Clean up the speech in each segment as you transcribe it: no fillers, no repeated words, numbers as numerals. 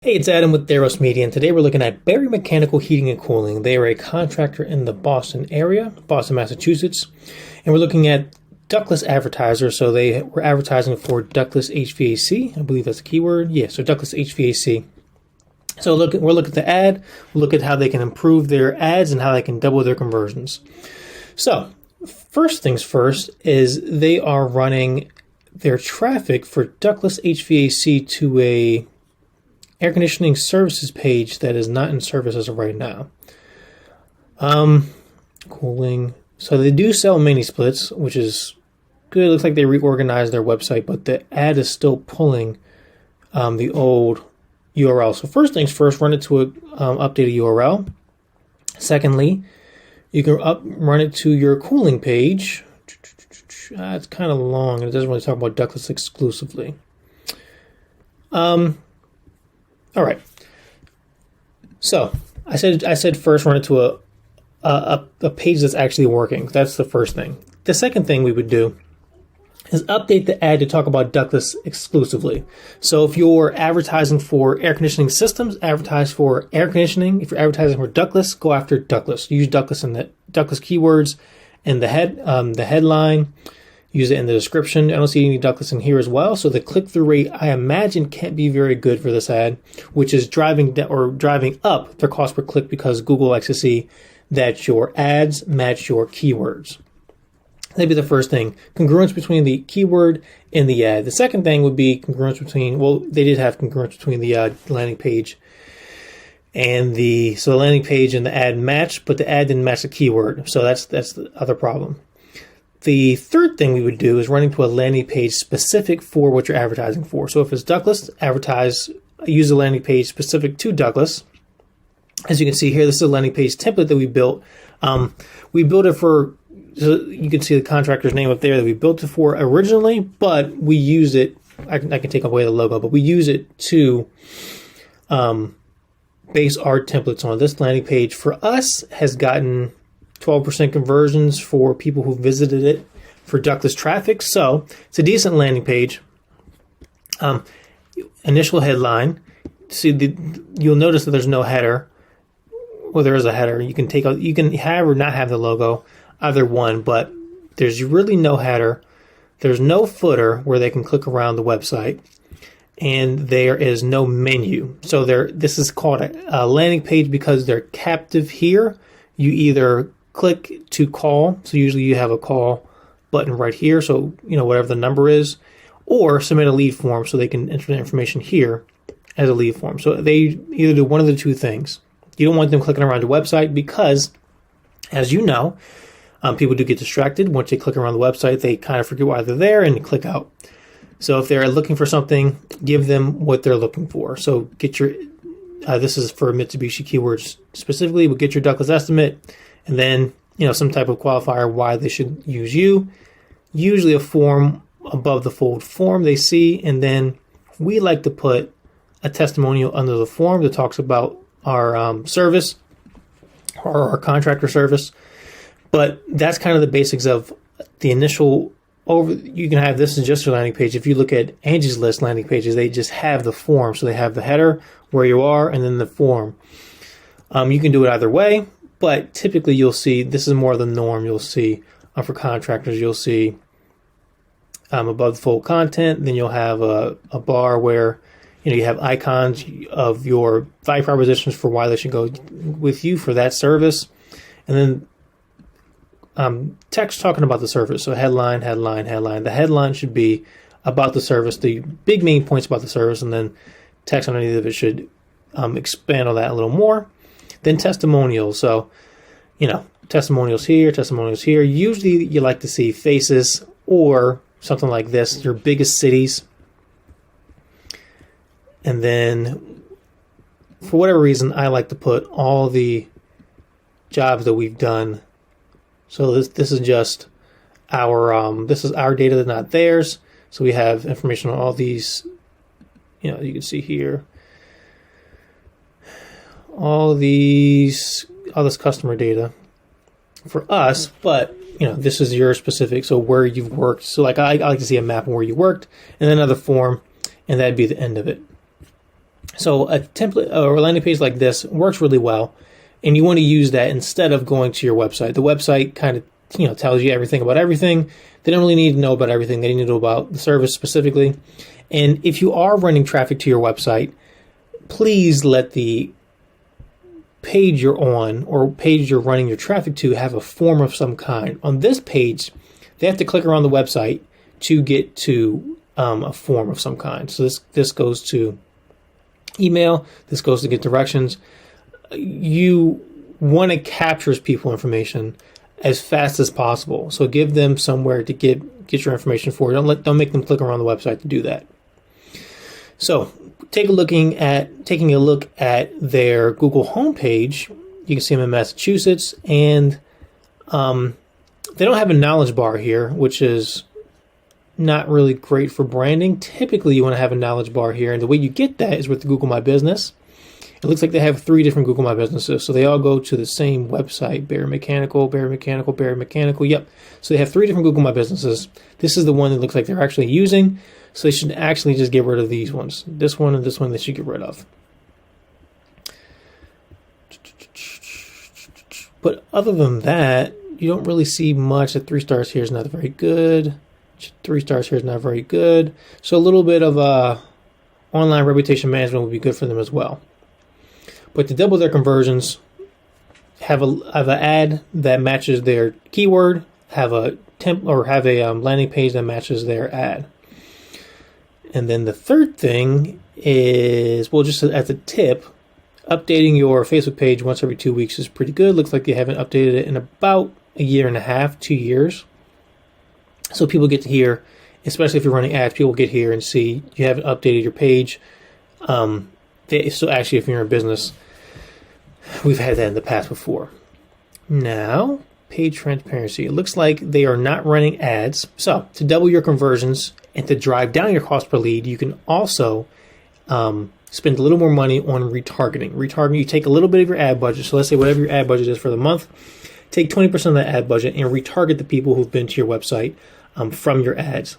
Hey, it's Adam with ROAS Media, and today we're looking at Berry Mechanical Heating and Cooling. They are a contractor in the Boston area, Boston, Massachusetts, and we're looking at ductless advertisers. So they were advertising for ductless HVAC. I believe that's the keyword. Yeah, so ductless HVAC. So we'll look at the ad, we'll look at how they can improve their ads and how they can double their conversions. So first things first is they are running their traffic for ductless HVAC to a air conditioning services page that is not in service as of right now. Cooling. So they do sell mini splits, which is good. It looks like they reorganized their website, but the ad is still pulling the old URL. So first things first, run it to an updated URL. Secondly, you can run it to your cooling page. It's kind of long, and it doesn't really talk about ductless exclusively. All right. So I said first run it to a page that's actually working. That's the first thing. The second thing we would do is update the ad to talk about ductless exclusively. So if you're advertising for air conditioning systems, advertise for air conditioning. If you're advertising for ductless, go after ductless. Use ductless in the ductless keywords in the headline. Use it in the description. I don't see any ductless in here as well. So the click-through rate, I imagine, can't be very good for this ad, which is driving up their cost per click because Google likes to see that your ads match your keywords. That'd be the first thing. Congruence between the keyword and the ad. The second thing would be congruence between, well, they did have congruence between the landing page and the landing page and the ad matched, but the ad didn't match the keyword. So that's the other problem. The third thing we would do is running to a landing page specific for what you're advertising for. So if it's ductless, use a landing page specific to ductless. As you can see here, this is a landing page template that we built. We built it for, so you can see the contractor's name up there that we built it for originally, but we use it, I can take away the logo, but we use it to base our templates on. This landing page for us has gotten 12% conversions for people who visited it for ductless traffic. So it's a decent landing page. Initial headline. You'll notice that there's no header. Well, there is a header. You can have or not have the logo, either one, but there's really no header. There's no footer where they can click around the website, and there is no menu. So this is called a landing page because they're captive here. You either click to call, so usually you have a call button right here, so whatever the number is, or submit a lead form so they can enter the information here as a lead form. So they either do one of the two things. You don't want them clicking around the website because, as you know, people do get distracted. Once they click around the website, they kind of forget why they're there and click out. So if they're looking for something, give them what they're looking for. So get your, this is for Mitsubishi keywords specifically, but get your ductless estimate, and then, some type of qualifier why they should use you. Usually a form above the fold form they see, and then we like to put a testimonial under the form that talks about our service or our contractor service. But that's kind of the basics of the initial you can have this as just your landing page. If you look at Angie's List landing pages, they just have the form. So they have the header, where you are, and then the form. You can do it either way. But typically you'll see, this is more the norm, you'll see for contractors, you'll see above the fold content, then you'll have a bar where you have icons of your value propositions for why they should go with you for that service. And then text talking about the service. So headline. The headline should be about the service, the big main points about the service, and then text underneath of it should expand on that a little more. Then testimonials. So, testimonials here. Usually you like to see faces or something like this, your biggest cities. And then for whatever reason, I like to put all the jobs that we've done. So this is just this is our data, not theirs. So we have information on all these, you can see here. All this customer data for us, but this is your specific, so where you've worked. So I like to see a map of where you worked, and then another form, and that'd be the end of it. So a template or a landing page like this works really well, and you want to use that instead of going to your website. The website kind of tells you everything about everything. They don't really need to know about everything. They need to know about the service specifically. And if you are running traffic to your website, please let the page you're on or page you're running your traffic to have a form of some kind. On this page, they have to click around the website to get to a form of some kind. So this goes to email. This goes to get directions. You want to capture people's information as fast as possible. So give them somewhere to get your information for. Don't make them click around the website to do that. So taking a look at their Google homepage, you can see them in Massachusetts, and they don't have a knowledge bar here, which is not really great for branding. Typically, you want to have a knowledge bar here, and the way you get that is with the Google My Business. It looks like they have 3 different Google My Businesses, so they all go to the same website, Barry Mechanical. Yep. So they have 3 different Google My Businesses. This is the one that looks like they're actually using, so they should actually just get rid of these ones. This one and this one they should get rid of. But other than that, you don't really see much. The 3 stars here is not very good. 3 stars here is not very good. So a little bit of online reputation management would be good for them as well. But to double their conversions, have an ad that matches their keyword, have a landing page that matches their ad. And then the third thing is, well, just as a tip, updating your Facebook page once every 2 weeks is pretty good. Looks like they haven't updated it in about a year and a half, 2 years. So people get to hear, especially if you're running ads, people get here and see you haven't updated your page. So actually, if you're in business, we've had that in the past before. Now, page transparency. It looks like they are not running ads. So to double your conversions and to drive down your cost per lead, you can also spend a little more money on retargeting. Retargeting, you take a little bit of your ad budget. So let's say whatever your ad budget is for the month, take 20% of that ad budget and retarget the people who've been to your website from your ads.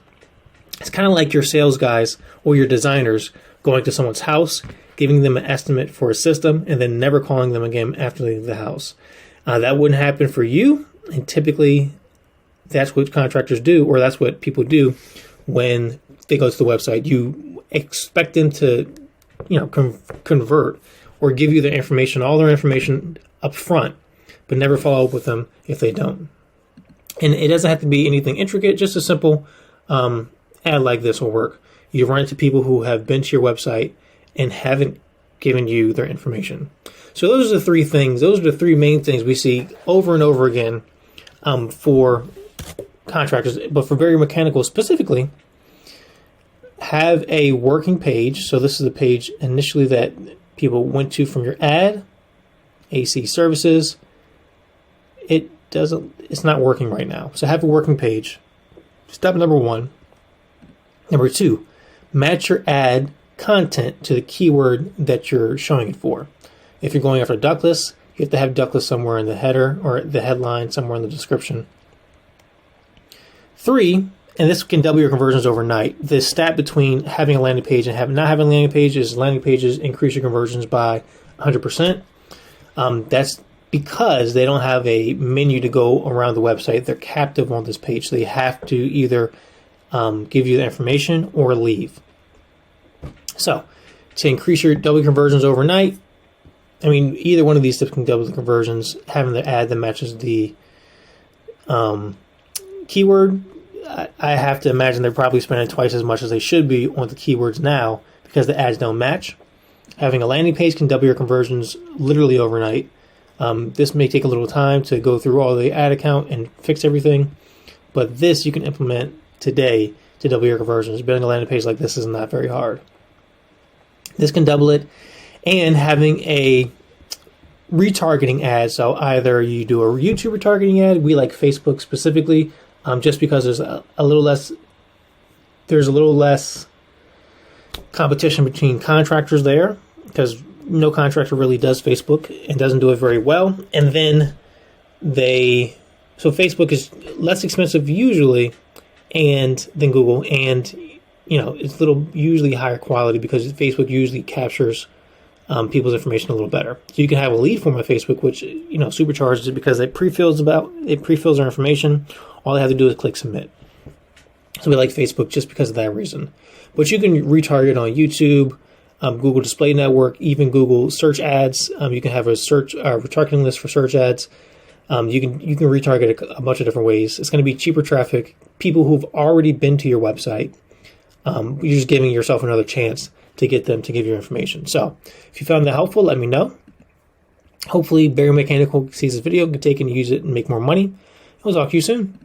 It's kind of like your sales guys or your designers going to someone's house, giving them an estimate for a system, and then never calling them again after they leave the house. That wouldn't happen for you, and typically that's what contractors do, or that's what people do when they go to the website. You expect them to, convert or give you their information, all their information up front, but never follow up with them if they don't. And it doesn't have to be anything intricate, just a simple ad like this will work. You run into people who have been to your website and haven't given you their information. So those are the 3 things. Those are the 3 main things we see over and over again for contractors. But for Barry Mechanical specifically, have a working page. So this is the page initially that people went to from your ad, AC services. It's not working right now. So have a working page. Step number 1. Number 2, match your ad content to the keyword that you're showing it for. If you're going after ductless, you have to have ductless somewhere in the header or the headline, somewhere in the description. 3, and this can double your conversions overnight. The stat between having a landing page and not having a landing page is landing pages increase your conversions by 100%. That's because they don't have a menu to go around the website. They're captive on this page. So they have to either give you the information or leave. So to increase your double conversions overnight, either one of these tips can double the conversions. Having the ad that matches the keyword, I have to imagine they're probably spending twice as much as they should be on the keywords now because the ads don't match. Having a landing page can double your conversions literally overnight. This may take a little time to go through all the ad account and fix everything, but this you can implement today to double your conversions. Building a landing page like this is not very hard. This can double it, and having a retargeting ad. So either you do a YouTube retargeting ad, we like Facebook specifically, just because there's a little less competition between contractors there, because no contractor really does Facebook and doesn't do it very well. And then Facebook is less expensive usually than Google, and it's a little usually higher quality because Facebook usually captures people's information a little better. So you can have a lead form on Facebook, which supercharges it because it pre-fills their information. All they have to do is click submit. So we like Facebook just because of that reason. But you can retarget on YouTube, Google Display Network, even Google search ads. You can have a retargeting list for search ads. You can retarget a bunch of different ways. It's going to be cheaper traffic, people who've already been to your website. You're just giving yourself another chance to get them to give you information. So if you found that helpful, let me know. Hopefully Barry Mechanical sees this video, can take it and use it and make more money. I'll talk to you soon.